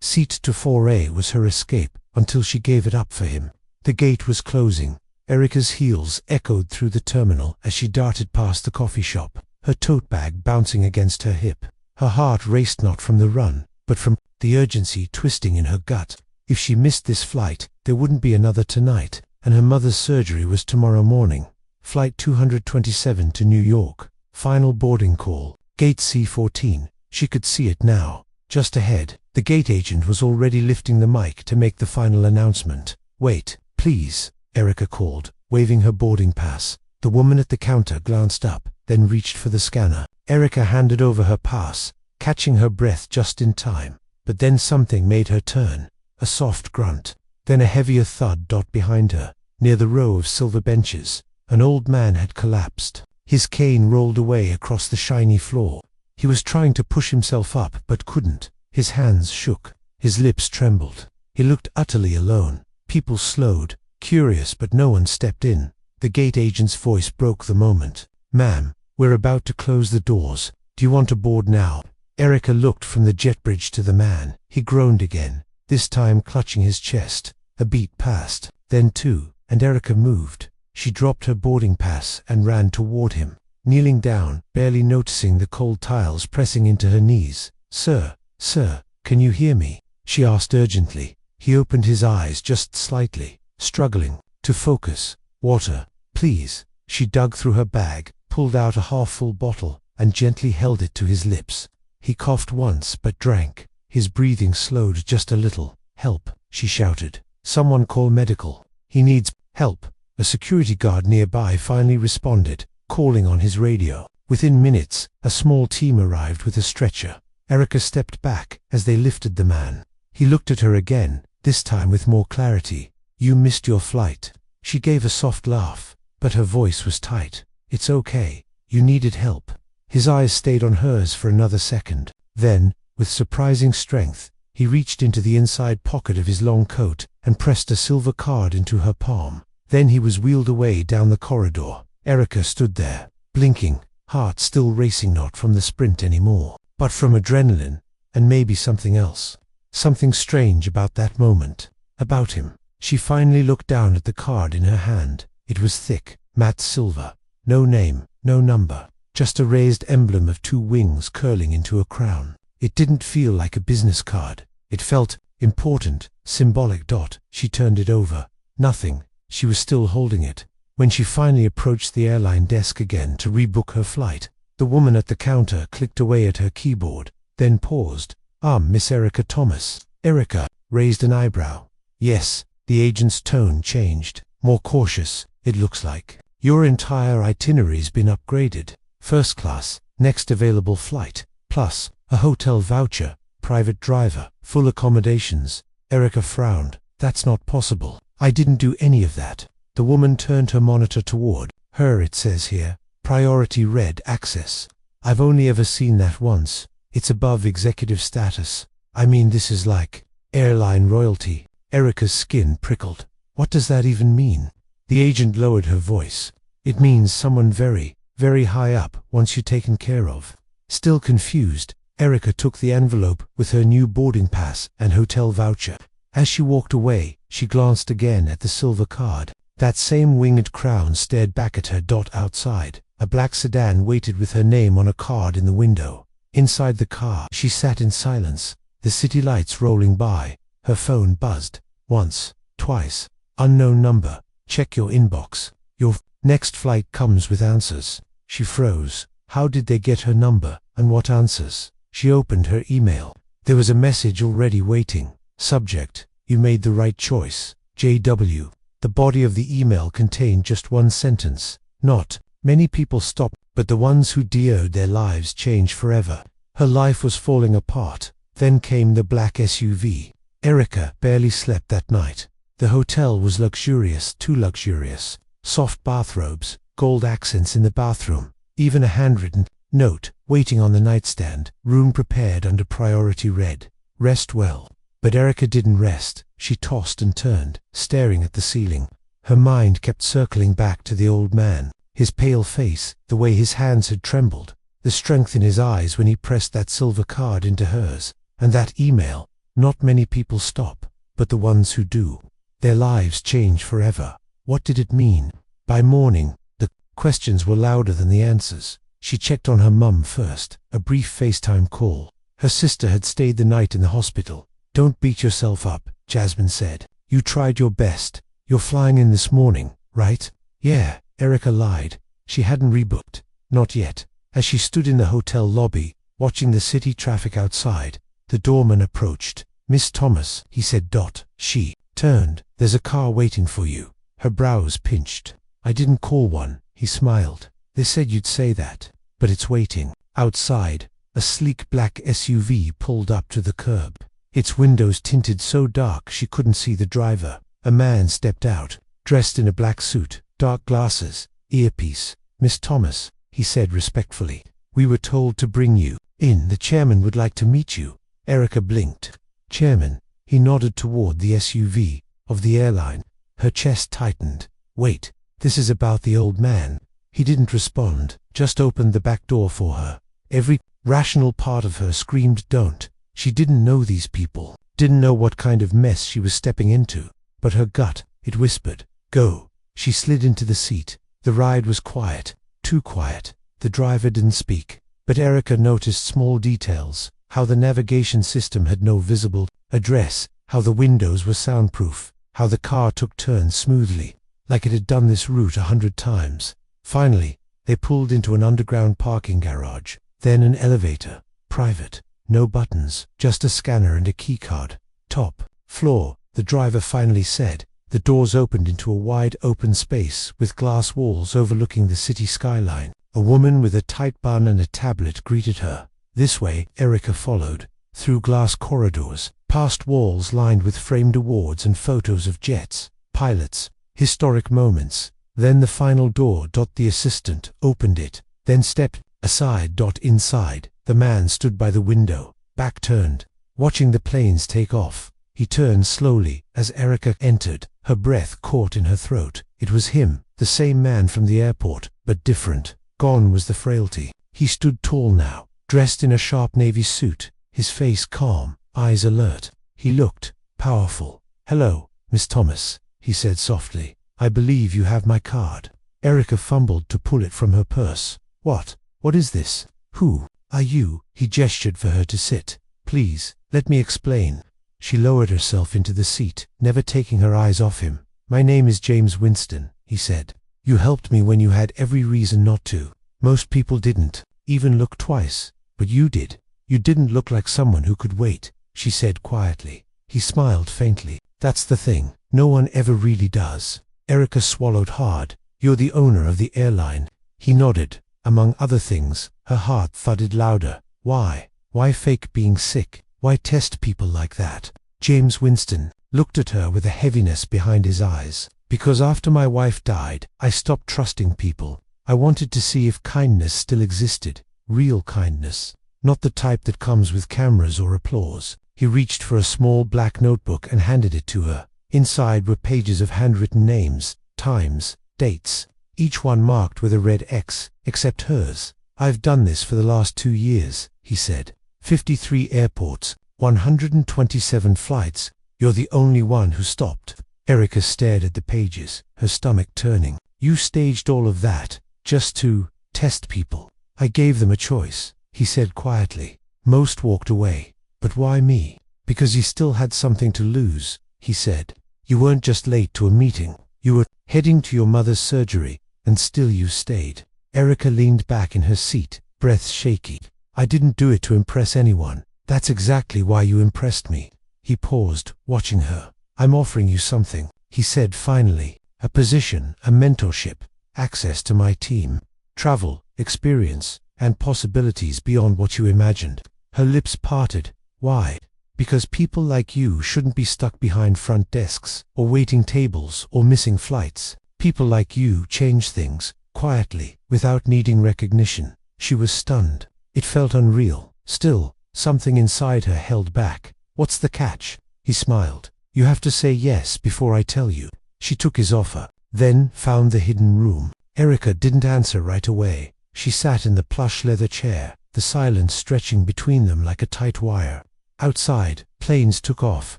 Seat to 4A was her escape, until she gave it up for him. The gate was closing. Erica's heels echoed through the terminal as she darted past the coffee shop, her tote bag bouncing against her hip. Her heart raced not from the run, but from the urgency twisting in her gut. If she missed this flight, there wouldn't be another tonight, and her mother's surgery was tomorrow morning. Flight 227 to New York. Final boarding call. Gate C14. She could see it now. Just ahead, the gate agent was already lifting the mic to make the final announcement. "Wait, please," Erica called, waving her boarding pass. The woman at the counter glanced up, then reached for the scanner. Erica handed over her pass, catching her breath just in time. But then something made her turn. A soft grunt. Then a heavier thud behind her. Near the row of silver benches, an old man had collapsed. His cane rolled away across the shiny floor. He was trying to push himself up, but couldn't. His hands shook. His lips trembled. He looked utterly alone. People slowed, curious, but no one stepped in. The gate agent's voice broke the moment. "Ma'am, we're about to close the doors. Do you want to board now?" Erica looked from the jet bridge to the man. He groaned again, this time clutching his chest. A beat passed, then two, and Erica moved. She dropped her boarding pass and ran toward him, kneeling down, barely noticing the cold tiles pressing into her knees. Sir, can you hear me?" she asked urgently. He opened his eyes just slightly, struggling to focus. "Water, please." She dug through her bag, pulled out a half-full bottle, and gently held it to his lips. He coughed once but drank. His breathing slowed just a little. "Help," she shouted. "Someone call medical. He needs help." A security guard nearby finally responded, calling on his radio. Within minutes, a small team arrived with a stretcher. Erica stepped back as they lifted the man. He looked at her again, this time with more clarity. "You missed your flight." She gave a soft laugh, but her voice was tight. "It's okay. You needed help." His eyes stayed on hers for another second. Then, with surprising strength, he reached into the inside pocket of his long coat and pressed a silver card into her palm. Then he was wheeled away down the corridor. Erica stood there, blinking, heart still racing, not from the sprint anymore, but from adrenaline, and maybe something else. Something strange about that moment. About him. She finally looked down at the card in her hand. It was thick, matte silver. No name, no number. Just a raised emblem of two wings curling into a crown. It didn't feel like a business card. It felt important, symbolic. She turned it over. Nothing. She was still holding it. When she finally approached the airline desk again to rebook her flight, the woman at the counter clicked away at her keyboard, then paused. Miss Erica Thomas." Erica raised an eyebrow. "Yes." The agent's tone changed. More cautious, it looks like. "Your entire itinerary's been upgraded. First class, next available flight, plus a hotel voucher, private driver, full accommodations." Erica frowned. "That's not possible. I didn't do any of that." The woman turned her monitor toward her. "It says here, priority red access. I've only ever seen that once. It's above executive status. I mean, this is like airline royalty." Erica's skin prickled. "What does that even mean?" The agent lowered her voice. "It means someone very, very high up wants you taken care of." Still confused, Erica took the envelope with her new boarding pass and hotel voucher. As she walked away, she glanced again at the silver card. That same winged crown stared back at her. Outside, a black sedan waited with her name on a card in the window. Inside the car, she sat in silence, the city lights rolling by. Her phone buzzed. Once, twice. "Unknown number. Check your inbox. Your next flight comes with answers." She froze. How did they get her number, and what answers? She opened her email. There was a message already waiting. Subject: "You made the right choice. JW." The body of the email contained just one sentence. Not many people stop, but the ones who dared their lives change forever. Her life was falling apart. Then came the black SUV. Erica barely slept that night. The hotel was luxurious, too luxurious. Soft bathrobes, gold accents in the bathroom, even a handwritten note waiting on the nightstand. "Room prepared under priority red. Rest well." But Erica didn't rest. She tossed and turned, staring at the ceiling. Her mind kept circling back to the old man, his pale face, the way his hands had trembled, the strength in his eyes when he pressed that silver card into hers, and that email. Not many people stop, but the ones who do, their lives change forever. What did it mean? By morning, the questions were louder than the answers. She checked on her mum first, a brief FaceTime call. Her sister had stayed the night in the hospital. Don't beat yourself up, Jasmine said. You tried your best. You're flying in this morning, right? Yeah, Erica lied. She hadn't rebooked. Not yet. As she stood in the hotel lobby, watching the city traffic outside, the doorman approached. Miss Thomas, he said. She turned. There's a car waiting for you. Her brows pinched. I didn't call one, he smiled. They said you'd say that. But it's waiting. Outside, a sleek black SUV pulled up to the curb. Its windows tinted so dark she couldn't see the driver. A man stepped out, dressed in a black suit, dark glasses, earpiece. Miss Thomas, he said respectfully. We were told to bring you in. The chairman would like to meet you. Erica blinked. Chairman? He nodded toward the SUV of the airline. Her chest tightened. Wait, this is about the old man. He didn't respond, just opened the back door for her. Every rational part of her screamed don't. She didn't know these people, didn't know what kind of mess she was stepping into. But her gut, it whispered, go. She slid into the seat. The ride was quiet, too quiet. The driver didn't speak. But Erica noticed small details, how the navigation system had no visible address, how the windows were soundproof, how the car took turns smoothly, like it had done this route 100 times. Finally, they pulled into an underground parking garage, then an elevator, private, no buttons, just a scanner and a keycard. Top floor, the driver finally said. The doors opened into a wide open space with glass walls overlooking the city skyline. A woman with a tight bun and a tablet greeted her. This way, Erica followed, through glass corridors, past walls lined with framed awards and photos of jets, pilots, historic moments. Then the final door. The assistant opened it, then stepped aside. Inside, the man stood by the window, back turned, watching the planes take off. He turned slowly as Erica entered, her breath caught in her throat. It was him, the same man from the airport, but different. Gone was the frailty. He stood tall now, dressed in a sharp navy suit, his face calm, eyes alert. He looked powerful. Hello, Miss Thomas, he said softly. I believe you have my card. Erica fumbled to pull it from her purse. What is this? Who are you? He gestured for her to sit. Please, let me explain. She lowered herself into the seat, never taking her eyes off him. My name is James Winston, he said. You helped me when you had every reason not to. Most people didn't even look twice, but you did. You didn't look like someone who could wait, she said quietly. He smiled faintly. That's the thing. No one ever really does. Erica swallowed hard. You're the owner of the airline. He nodded. Among other things, her heart thudded louder. Why? Why fake being sick? Why test people like that? James Winston looked at her with a heaviness behind his eyes. Because after my wife died, I stopped trusting people. I wanted to see if kindness still existed. Real kindness. Not the type that comes with cameras or applause. He reached for a small black notebook and handed it to her. Inside were pages of handwritten names, times, dates, each one marked with a red X, except hers. I've done this for the last 2 years, he said. 53 airports, 127 flights. You're the only one who stopped. Erica stared at the pages, her stomach turning. You staged all of that, just to test people. I gave them a choice, he said quietly. Most walked away. But why me? Because you still had something to lose, he said. You weren't just late to a meeting. You were heading to your mother's surgery, and still you stayed. Erica leaned back in her seat, breath shaky. I didn't do it to impress anyone. That's exactly why you impressed me. He paused, watching her. I'm offering you something, he said finally. A position, a mentorship, access to my team, travel, experience, and possibilities beyond what you imagined. Her lips parted. Why? Because people like you shouldn't be stuck behind front desks, or waiting tables, or missing flights. People like you change things, quietly, without needing recognition. She was stunned. It felt unreal. Still, something inside her held back. What's the catch? He smiled. You have to say yes before I tell you. She took his offer, then found the hidden room. Erica didn't answer right away. She sat in the plush leather chair, the silence stretching between them like a tight wire. Outside, Planes took off,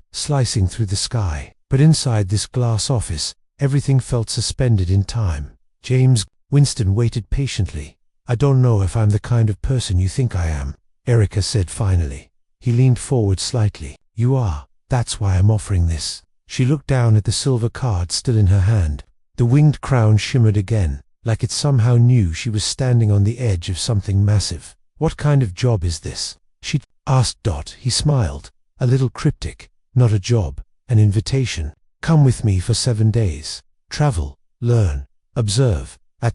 slicing through the sky. But inside this glass office, everything felt suspended in time. James Winston waited patiently. "I don't know if I'm the kind of person you think I am," Erica said finally. He leaned forward slightly. "You are. That's why I'm offering this." She looked down at the silver card still in her hand. The winged crown shimmered again, like it somehow knew she was standing on the edge of something massive. "What kind of job is this?" she asked. He smiled, a little cryptic. "Not a job, an invitation. Come with me for 7 days. Travel, learn, observe. At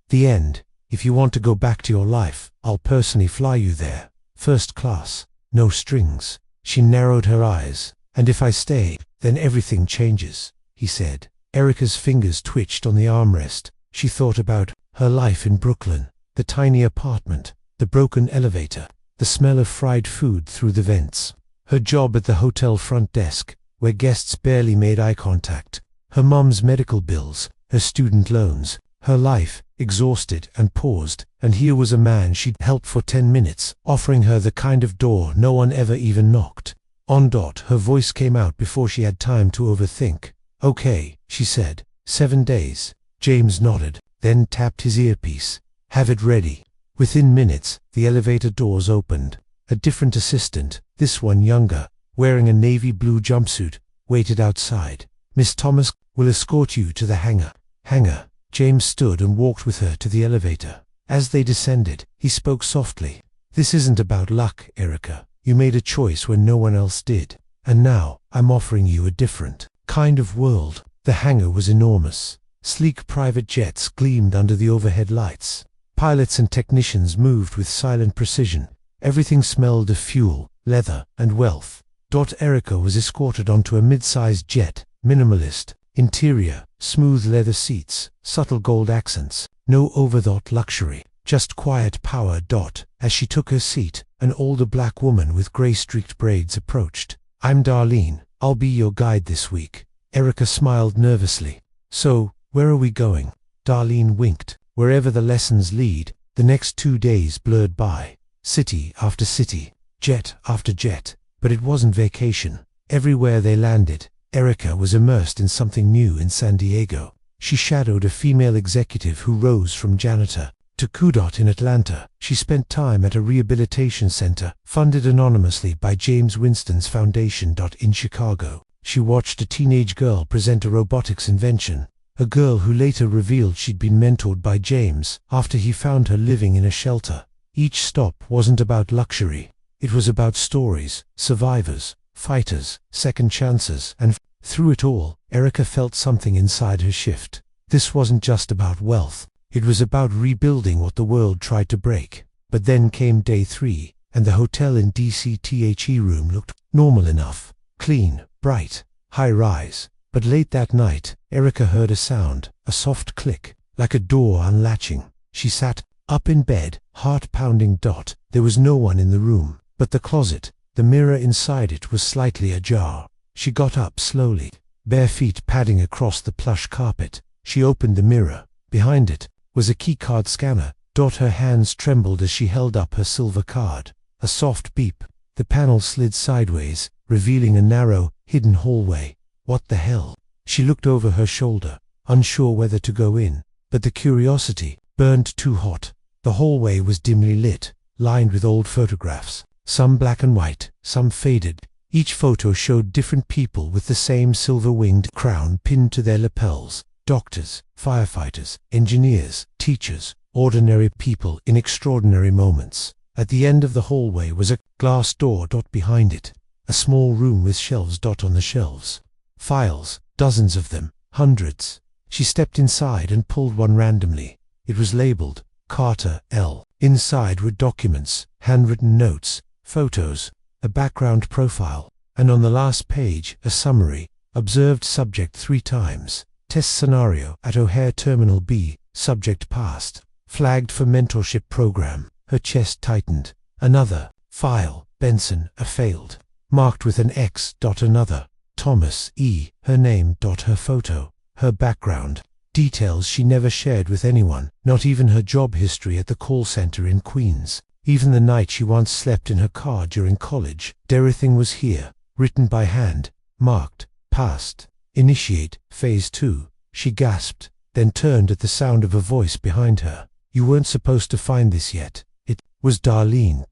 the end, if you want to go back to your life, I'll personally fly you there. First class, no strings." She narrowed her eyes. "And if I stay, then everything changes," he said. Erica's fingers twitched on the armrest. She thought about her life in Brooklyn, the tiny apartment, the broken elevator, the smell of fried food through the vents, her job at the hotel front desk, where guests barely made eye contact, her mom's medical bills, her student loans, her life, exhausted and paused, and here was a man she'd helped for 10 minutes, offering her the kind of door no one ever even knocked on. Her voice came out before she had time to overthink. "Okay," she said. 7 days. James nodded, then tapped his earpiece. "Have it ready." Within minutes, the elevator doors opened. A different assistant, this one younger, wearing a navy blue jumpsuit, waited outside. "Miss Thomas will escort you to the hangar." "Hangar." James stood and walked with her to the elevator. As they descended, he spoke softly. "This isn't about luck, Erica. You made a choice when no one else did. And now, I'm offering you a different kind of world." The hangar was enormous. Sleek private jets gleamed under the overhead lights. Pilots and technicians moved with silent precision. Everything smelled of fuel, leather, and wealth. Erica was escorted onto a mid-sized jet, minimalist. Interior, smooth leather seats, subtle gold accents, no overthought luxury, just quiet power. As she took her seat, an older black woman with gray-streaked braids approached. "I'm Darlene. I'll be your guide this week." Erica smiled nervously. "So, where are we going?" Darlene winked. "Wherever the lessons lead." The next 2 days blurred by. City after city, jet after jet. But it wasn't vacation. Everywhere they landed, Erica was immersed in something new. In San Diego, she shadowed a female executive who rose from janitor to Q. In Atlanta, she spent time at a rehabilitation center funded anonymously by James Winston's foundation. In Chicago, she watched a teenage girl present a robotics invention, a girl who later revealed she'd been mentored by James after he found her living in a shelter. Each stop wasn't about luxury. It was about stories, survivors, fighters, second chances, and through it all, Erica felt something inside her shift. This wasn't just about wealth. It was about rebuilding what the world tried to break. But then came day 3, and the hotel in DCTHE room looked normal enough. Clean, bright, high-rise. But late that night, Erica heard a sound, a soft click, like a door unlatching. She sat up in bed, heart pounding. There was no one in the room. But the closet, the mirror inside it was slightly ajar. She got up slowly, bare feet padding across the plush carpet. She opened the mirror. Behind it was a keycard scanner. Her hands trembled as she held up her silver card. A soft beep. The panel slid sideways, revealing a narrow, hidden hallway. What the hell? She looked over her shoulder, unsure whether to go in, but the curiosity burned too hot. The hallway was dimly lit, lined with old photographs. Some black and white, some faded. Each photo showed different people with the same silver-winged crown pinned to their lapels. Doctors, firefighters, engineers, teachers, ordinary people in extraordinary moments. At the end of the hallway was a glass door. Behind it, a small room with shelves. On the shelves, files, dozens of them, hundreds. She stepped inside and pulled one randomly. It was labeled Carter L. Inside were documents, handwritten notes, photos, a background profile, and on the last page, a summary. Observed subject 3 times. Test scenario at O'Hare Terminal B. Subject passed. Flagged for mentorship program. Her chest tightened. Another. File. Benson. A failed. Marked with an X. Another. Thomas E. Her name. Her photo. Her background. Details she never shared with anyone, not even her job history at the call center in Queens. Even the night she once slept in her car during college. Everything was here. written by hand, marked, passed, initiate, phase 2. She gasped, then turned at the sound of a voice behind her. You weren't supposed to find this yet. It was Darlene.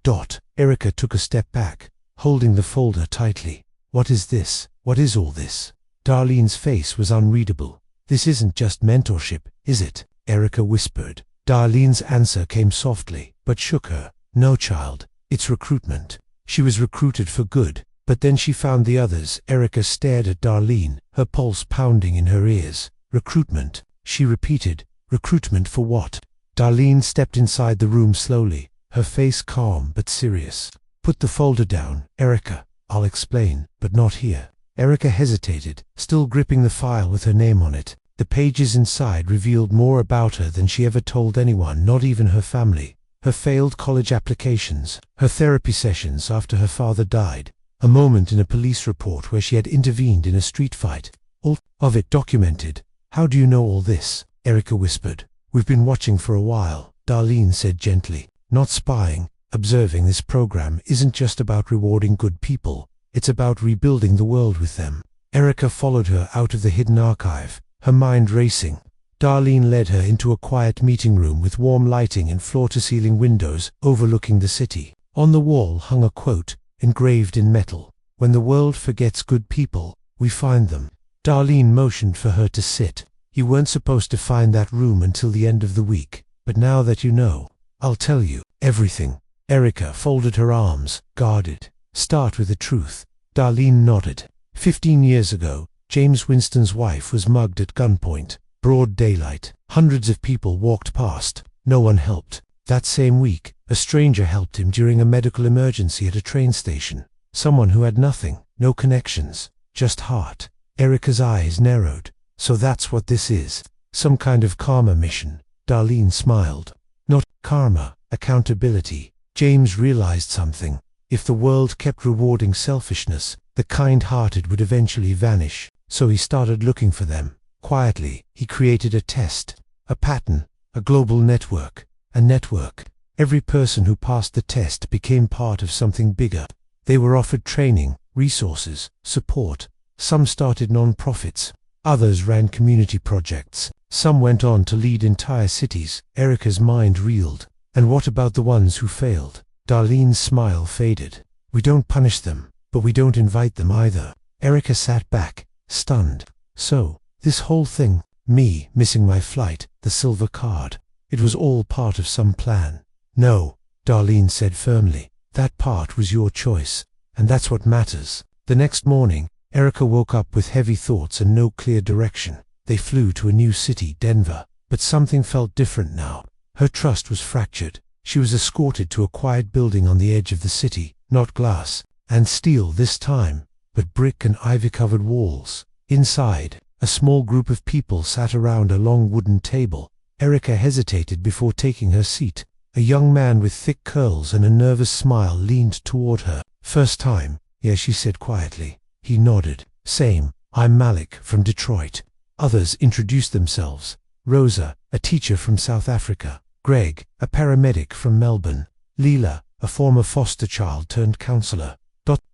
Erica took a step back, holding the folder tightly. What is this? What is all this? Darlene's face was unreadable. This isn't just mentorship, is it? Erica whispered. Darlene's answer came softly, but shook her. No, child, it's recruitment. She was recruited for good, but then she found the others. Erica stared at Darlene, her pulse pounding in her ears. Recruitment, she repeated. Recruitment for what? Darlene stepped inside the room slowly, her face calm but serious. Put the folder down, Erica. I'll explain, but not here. Erica hesitated, still gripping the file with her name on it. The pages inside revealed more about her than she ever told anyone, not even her family. Her failed college applications, her therapy sessions after her father died, a moment in a police report where she had intervened in a street fight. All of it documented. How do you know all this? Erica whispered. We've been watching for a while, Darlene said gently. Not spying, observing. This program isn't just about rewarding good people, it's about rebuilding the world with them. Erica followed her out of the hidden archive, her mind racing. Darlene led her into a quiet meeting room with warm lighting and floor-to-ceiling windows overlooking the city. On the wall hung a quote, engraved in metal. When the world forgets good people, we find them. Darlene motioned for her to sit. You weren't supposed to find that room until the end of the week, but now that you know, I'll tell you everything. Erica folded her arms, guarded. Start with the truth. Darlene nodded. 15 years ago, James Winston's wife was mugged at gunpoint. Broad daylight. Hundreds of people walked past. No one helped. That same week, a stranger helped him during a medical emergency at a train station. Someone who had nothing, no connections, just heart. Erica's eyes narrowed. So that's what this is. Some kind of karma mission. Darlene smiled. Not karma, accountability. James realized something. If the world kept rewarding selfishness, the kind-hearted would eventually vanish. So he started looking for them. Quietly, he created a test, a pattern, a global network, a network. Every person who passed the test became part of something bigger. They were offered training, resources, support. Some started non-profits. Others ran community projects. Some went on to lead entire cities. Erica's mind reeled. And what about the ones who failed? Darlene's smile faded. We don't punish them, but we don't invite them either. Erica sat back, stunned. So, this whole thing, me missing my flight, the silver card, it was all part of some plan. No, Darlene said firmly. That part was your choice, and that's what matters. The next morning, Erica woke up with heavy thoughts and no clear direction. They flew to a new city, Denver, but something felt different now. Her trust was fractured. She was escorted to a quiet building on the edge of the city, not glass and steel this time, but brick and ivy-covered walls. Inside, a small group of people sat around a long wooden table. Erica hesitated before taking her seat. A young man with thick curls and a nervous smile leaned toward her. First time? Yes, she said quietly. He nodded. Same. I'm Malik from Detroit. Others introduced themselves. Rosa, a teacher from South Africa. Greg, a paramedic from Melbourne. Leela, a former foster child turned counselor.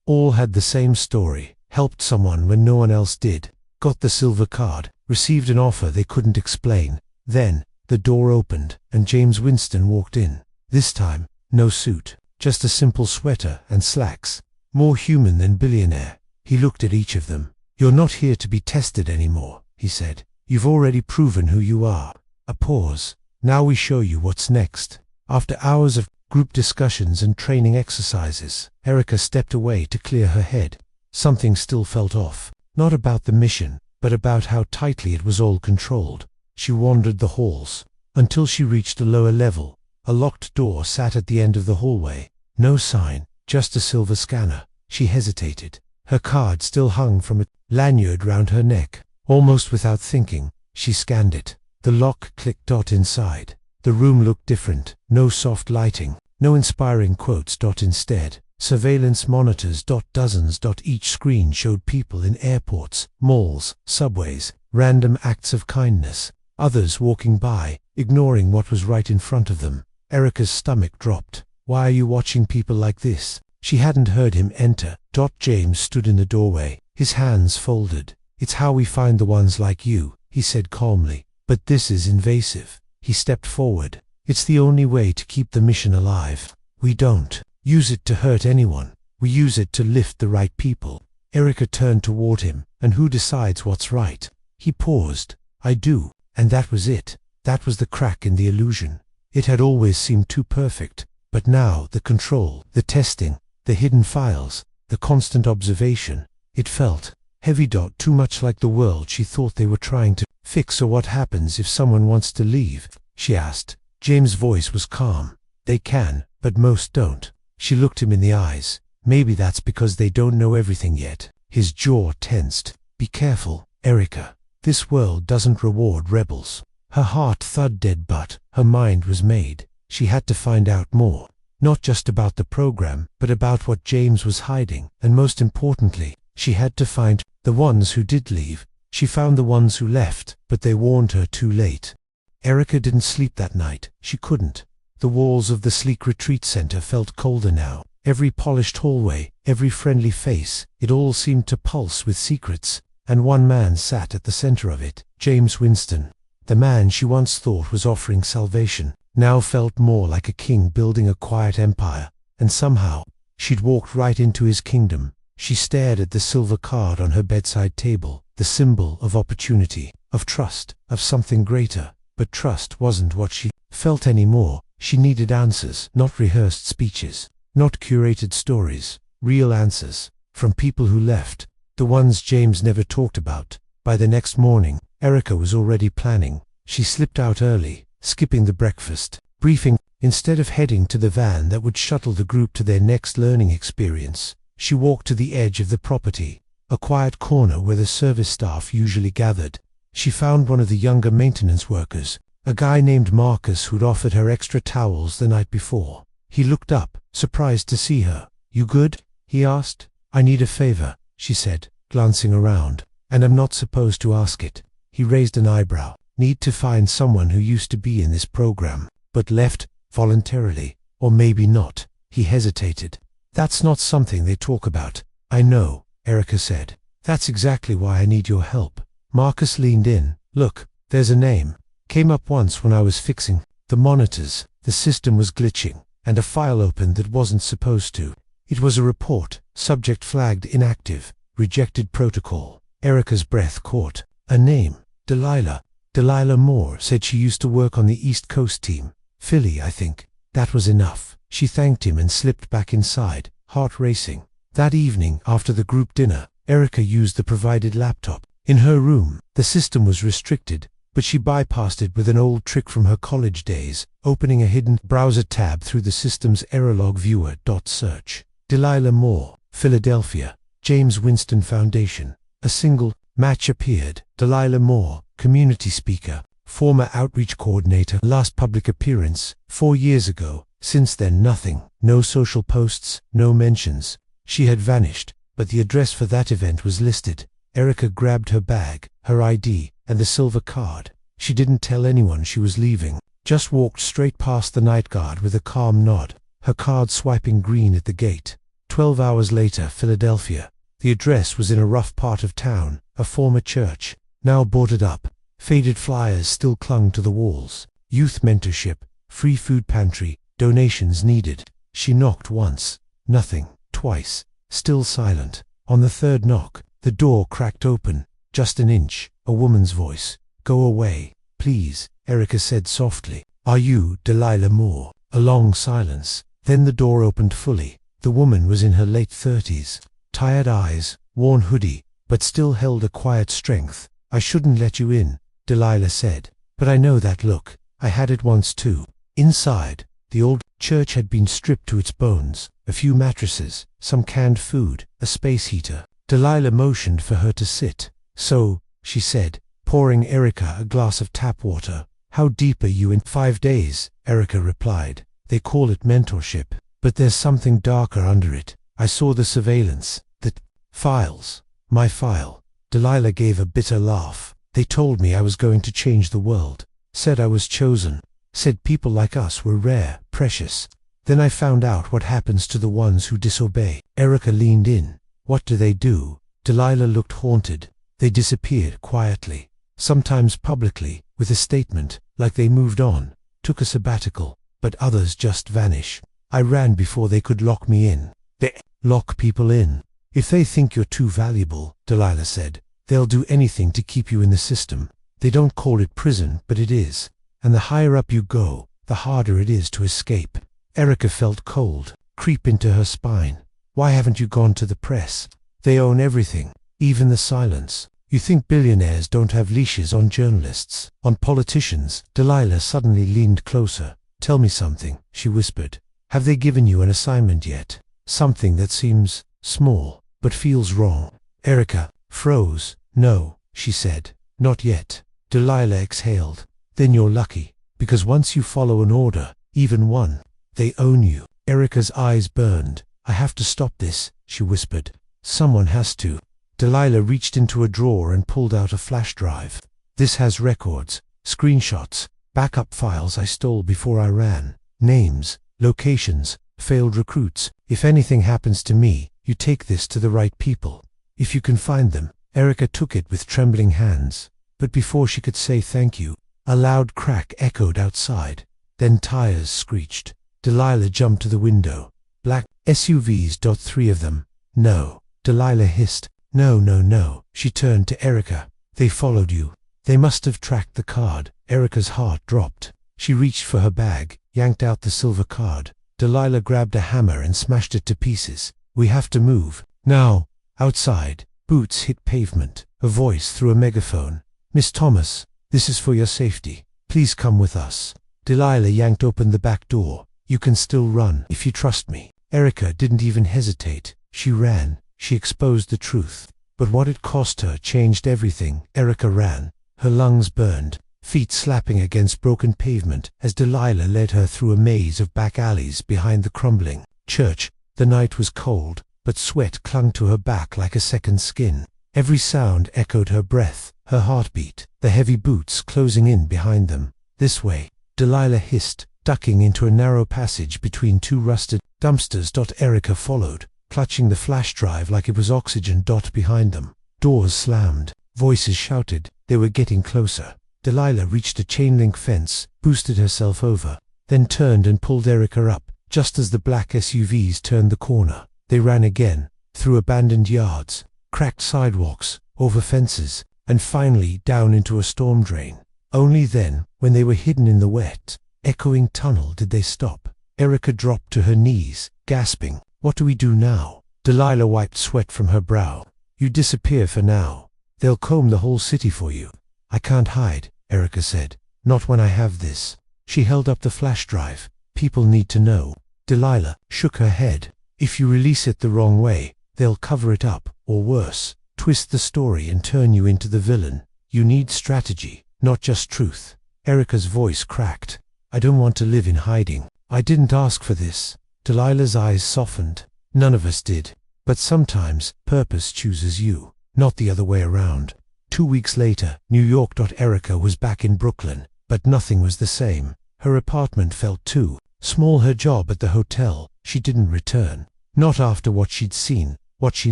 All had the same story. Helped someone when no one else did. Got the silver card. Received an offer they couldn't explain. Then, the door opened, and James Winston walked in. This time, no suit. Just a simple sweater and slacks. More human than billionaire. He looked at each of them. You're not here to be tested anymore, he said. You've already proven who you are. A pause. Now we show you what's next. After hours of group discussions and training exercises, Erica stepped away to clear her head. Something still felt off. Not about the mission, but about how tightly it was all controlled. She wandered the halls, until she reached a lower level. A locked door sat at the end of the hallway. No sign, just a silver scanner. She hesitated. Her card still hung from a lanyard round her neck. Almost without thinking, she scanned it. The lock clicked. Inside. The room looked different. No soft lighting, no inspiring quotes. Instead, surveillance monitors. Dozens. Each screen showed people in airports, malls, subways, random acts of kindness. Others walking by, ignoring what was right in front of them. Erica's stomach dropped. Why are you watching people like this? She hadn't heard him enter. James stood in the doorway, his hands folded. "It's how we find the ones like you," he said calmly. "But this is invasive." He stepped forward. "It's the only way to keep the mission alive. We don't use it to hurt anyone. We use it to lift the right people." Erica turned toward him. "And who decides what's right?" He paused. "I do." And that was it. That was the crack in the illusion. It had always seemed too perfect, but now the control, the testing, the hidden files, the constant observation, it felt heavy. Too much like the world she thought they were trying to fix. "So what happens if someone wants to leave?" she asked. James' voice was calm. "They can, but most don't." She looked him in the eyes. "Maybe that's because they don't know everything yet." His jaw tensed. "Be careful, Erica. This world doesn't reward rebels." Her heart thudded dead, but her mind was made. She had to find out more. Not just about the program, but about what James was hiding. And most importantly, she had to find the ones who did leave. She found the ones who left, but they warned her too late. Erica didn't sleep that night. She couldn't. The walls of the sleek retreat center felt colder now. Every polished hallway, every friendly face, it all seemed to pulse with secrets. And one man sat at the center of it. James Winston. The man she once thought was offering salvation, now felt more like a king building a quiet empire. And somehow, she'd walked right into his kingdom. She stared at the silver card on her bedside table, the symbol of opportunity, of trust, of something greater. But trust wasn't what she felt anymore. She needed answers, not rehearsed speeches, not curated stories, real answers, from people who left, the ones James never talked about. By the next morning, Erica was already planning. She slipped out early, skipping the breakfast briefing. Instead of heading to the van that would shuttle the group to their next learning experience, she walked to the edge of the property, a quiet corner where the service staff usually gathered. She found one of the younger maintenance workers, a guy named Marcus who'd offered her extra towels the night before. He looked up, surprised to see her. "You good?" he asked. "I need a favor," she said, glancing around. "And I'm not supposed to ask it." He raised an eyebrow. "Need to find someone who used to be in this program, but left, voluntarily, or maybe not." He hesitated. "That's not something they talk about." "I know," Erica said. "That's exactly why I need your help." Marcus leaned in. "Look, there's a name. Came up once when I was fixing the monitors. The system was glitching, and a file opened that wasn't supposed to. It was a report, subject flagged inactive, rejected protocol." Erica's breath caught. A name. Delilah. Delilah Moore said she used to work on the East Coast team. Philly, I think. That was enough. She thanked him and slipped back inside, heart racing. That evening, after the group dinner, Erica used the provided laptop. In her room, the system was restricted, but she bypassed it with an old trick from her college days, opening a hidden browser tab through the system's error log viewer. Search. Delilah Moore, Philadelphia, James Winston Foundation. A single match appeared. Delilah Moore, community speaker, former outreach coordinator. Last public appearance, 4 years ago. Since then nothing. No social posts, no mentions. She had vanished, but the address for that event was listed. Erica grabbed her bag, her ID, and the silver card. She didn't tell anyone she was leaving, just walked straight past the night guard with a calm nod, her card swiping green at the gate. 12 hours later, Philadelphia. The address was in a rough part of town, a former church, now boarded up. Faded flyers still clung to the walls. Youth mentorship, free food pantry, donations needed. She knocked once. Nothing. Twice. Still silent. On the third knock, the door cracked open. Just an inch. A woman's voice. "Go away, please," Erica said softly. "Are you Delilah Moore?" A long silence. Then the door opened fully. The woman was in her late 30s. Tired eyes, worn hoodie, but still held a quiet strength. "I shouldn't let you in," Delilah said. "But I know that look. I had it once too." Inside, the old church had been stripped to its bones. A few mattresses, some canned food, a space heater. Delilah motioned for her to sit. "So," she said, pouring Erica a glass of tap water. "How deep are you in?" 5 days, Erica replied. "They call it mentorship, but there's something darker under it. I saw the surveillance, the files, my file." Delilah gave a bitter laugh. "They told me I was going to change the world. Said I was chosen. Said people like us were rare, precious. Then I found out what happens to the ones who disobey. Erica leaned in. What do? Delilah looked haunted. They disappeared quietly, sometimes publicly, with a statement, like they moved on, took a sabbatical, but others just vanish. I ran before they could lock me in. They lock people in. If they think you're too valuable, Delilah said, they'll do anything to keep you in the system. They don't call it prison, but it is. And the higher up you go, the harder it is to escape. Erica felt cold creep into her spine. Why haven't you gone to the press? They own everything, even the silence. You think billionaires don't have leashes on journalists, on politicians? Delilah suddenly leaned closer. Tell me something, she whispered. Have they given you an assignment yet? Something that seems small, but feels wrong. Erica froze. No, she said. Not yet. Delilah exhaled. Then you're lucky, because once you follow an order, even one, they own you. Erica's eyes burned. I have to stop this, she whispered. Someone has to. Delilah reached into a drawer and pulled out a flash drive. This has records, screenshots, backup files I stole before I ran, names, locations, failed recruits. If anything happens to me, you take this to the right people. If you can find them. Erica took it with trembling hands. But before she could say thank you, a loud crack echoed outside. Then tires screeched. Delilah jumped to the window. Black SUVs. 3 of them. No. Delilah hissed. No. She turned to Erica. They followed you. They must have tracked the card. Erica's heart dropped. She reached for her bag, yanked out the silver card. Delilah grabbed a hammer and smashed it to pieces. We have to move. Now. Outside. Boots hit pavement. A voice through a megaphone. Miss Thomas, this is for your safety. Please come with us. Delilah yanked open the back door. You can still run if you trust me. Erica didn't even hesitate. She ran. She exposed the truth. But what it cost her changed everything. Erica ran. Her lungs burned, feet slapping against broken pavement as Delilah led her through a maze of back alleys behind the crumbling church. The night was cold, but sweat clung to her back like a second skin. Every sound echoed her breath, her heartbeat, the heavy boots closing in behind them. This way, Delilah hissed, ducking into a narrow passage between 2 rusted dumpsters. Erica followed, clutching the flash drive like it was oxygen. Behind them, doors slammed, voices shouted. They were getting closer. Delilah reached a chain-link fence, boosted herself over, then turned and pulled Erica up, just as the black SUVs turned the corner. They ran again, through abandoned yards, cracked sidewalks, over fences, and finally down into a storm drain. Only then, when they were hidden in the wet, echoing tunnel, did they stop. Erica dropped to her knees, gasping. What do we do now? Delilah wiped sweat from her brow. You disappear for now. They'll comb the whole city for you. I can't hide, Erica said. Not when I have this. She held up the flash drive. People need to know. Delilah shook her head. If you release it the wrong way, they'll cover it up, or worse, twist the story and turn you into the villain. You need strategy, not just truth. Erica's voice cracked. I don't want to live in hiding. I didn't ask for this. Delilah's eyes softened. None of us did. But sometimes, purpose chooses you, not the other way around. 2 weeks later, New York. Erica was back in Brooklyn, but nothing was the same. Her apartment felt too small. Her job at the hotel, she didn't return. Not after what she'd seen, what she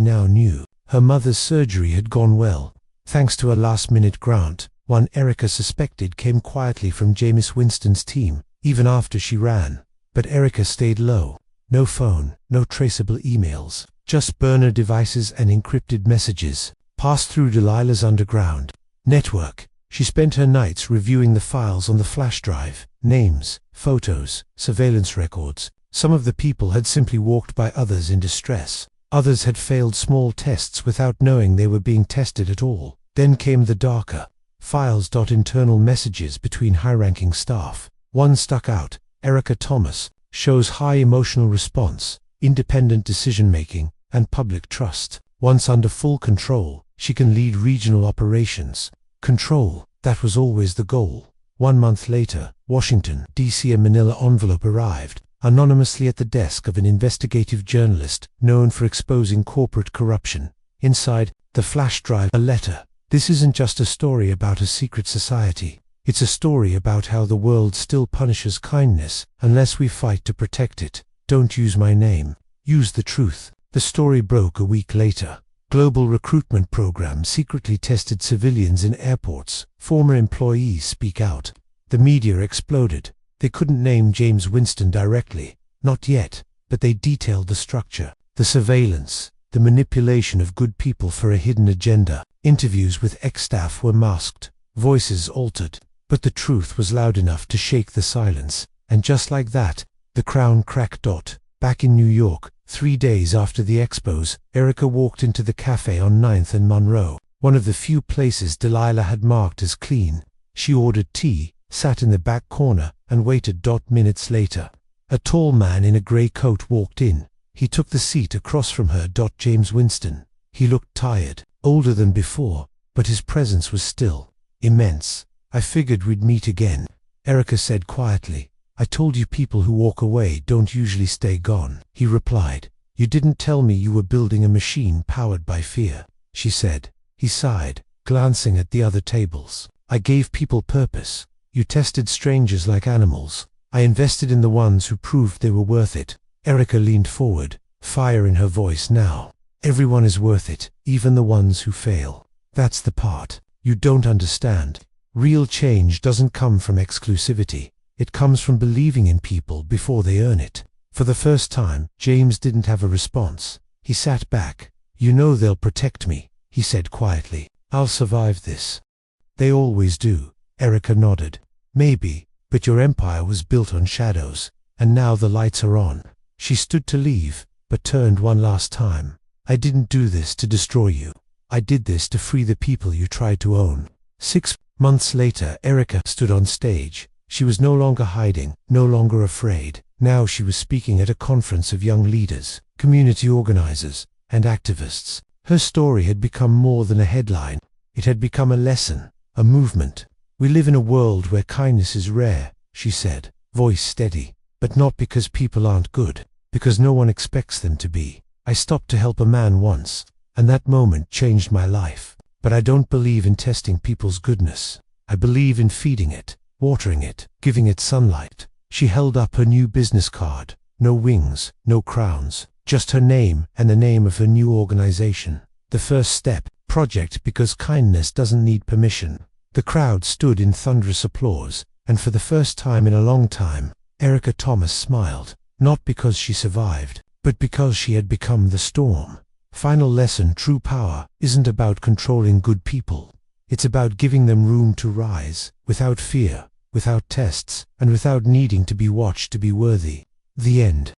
now knew. Her mother's surgery had gone well, thanks to a last-minute grant, one Erica suspected came quietly from Jameis Winston's team, even after she ran. But Erica stayed low. No phone, no traceable emails, just burner devices and encrypted messages passed through Delilah's underground network. She spent her nights reviewing the files on the flash drive, names, photos, surveillance records. Some of the people had simply walked by others in distress. Others had failed small tests without knowing they were being tested at all. Then came the darker files. Internal messages between high-ranking staff. One stuck out. Erica Thomas shows high emotional response, independent decision-making, and public trust. Once under full control, she can lead regional operations. Control, that was always the goal. 1 month later, Washington, D.C. A manila envelope arrived, anonymously at the desk of an investigative journalist known for exposing corporate corruption. Inside, the flash drive, a letter. This isn't just a story about a secret society. It's a story about how the world still punishes kindness unless we fight to protect it. Don't use my name. Use the truth. The story broke a week later. Global recruitment program secretly tested civilians in airports. Former employees speak out. The media exploded. They couldn't name James Winston directly. Not yet. But they detailed the structure, the surveillance, the manipulation of good people for a hidden agenda. Interviews with ex-staff were masked, voices altered, but the truth was loud enough to shake the silence. And just like that, the crown cracked. Back in New York, 3 days after the expos, Erica walked into the cafe on 9th and Monroe, one of the few places Delilah had marked as clean. She ordered tea, sat in the back corner, and waited. Minutes later, a tall man in a grey coat walked in. He took the seat across from her. James Winston. He looked tired, older than before, but his presence was still immense. I figured we'd meet again, Erica said quietly. I told you people who walk away don't usually stay gone, he replied. You didn't tell me you were building a machine powered by fear, she said. He sighed, glancing at the other tables. I gave people purpose. You tested strangers like animals. I invested in the ones who proved they were worth it. Erica leaned forward, fire in her voice now. Everyone is worth it, even the ones who fail. That's the part you don't understand. Real change doesn't come from exclusivity. It comes from believing in people before they earn it. For the first time, James didn't have a response. He sat back. You know they'll protect me, he said quietly. I'll survive this. They always do. Erica nodded. Maybe, but your empire was built on shadows, and now the lights are on. She stood to leave, but turned one last time. I didn't do this to destroy you. I did this to free the people you tried to own. 6 months later, Erica stood on stage. She was no longer hiding, no longer afraid. Now she was speaking at a conference of young leaders, community organizers, and activists. Her story had become more than a headline. It had become a lesson, a movement. We live in a world where kindness is rare, she said, voice steady. But not because people aren't good, because no one expects them to be. I stopped to help a man once, and that moment changed my life. But I don't believe in testing people's goodness. I believe in feeding it, watering it, giving it sunlight. She held up her new business card. No wings, no crowns, just her name and the name of her new organization. The first step, project because kindness doesn't need permission. The crowd stood in thunderous applause, and for the first time in a long time, Erica Thomas smiled, not because she survived, but because she had become the storm. Final lesson: true power isn't about controlling good people. It's about giving them room to rise, without fear, without tests, and without needing to be watched to be worthy. The end.